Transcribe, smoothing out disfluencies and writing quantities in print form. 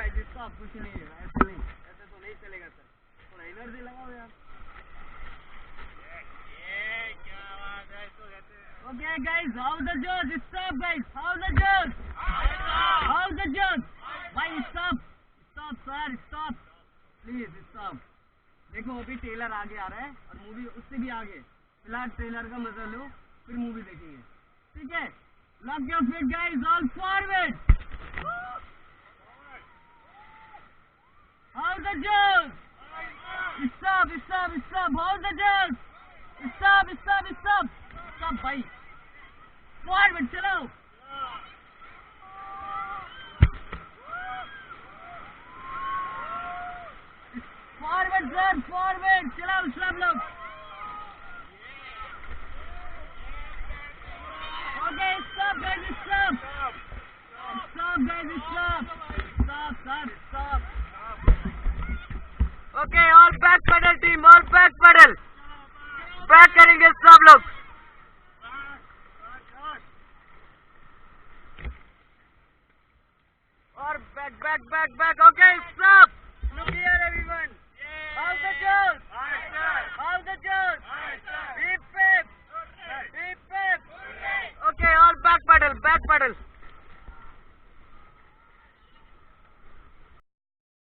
Guys stop, कुछ नहीं है, ऐसे नहीं, ऐसे तो नहीं चलेगा सर, थोड़ा एनर्जी लगाओ यार। ये क्या बात है, इसको कहते हैं। ओके गाइस, हाउ द जज, स्टॉप गाइस, हाउ द जज, हाउ द जज, भाई stop, stop sir, stop please stop. देखो अभी टेलर आगे आ रहा है और मूवी उससे भी आगे, फिलहाल टेलर का मजा लो, फिर मूवी देखेंगे, ठीक है। Lock your feet guys, all forward. How the जज, stop stop stop, how the जज, स्टॉप स्टॉप स्टॉप स्टॉप भाई, फॉरवर्ड चलाओ। फॉरवर्ड सर, फॉरवर्ड चलाओ सब लोग। Okay stop guys, stop stop guys, stop stop sir, stop. Okay और back pedal team, और back pedal, back करेंगे सब लोग। और back back back back, okay stop, look here everyone, how the जज, हाउ द जज, hip hip hip hip. Okay और back pedal, back pedal.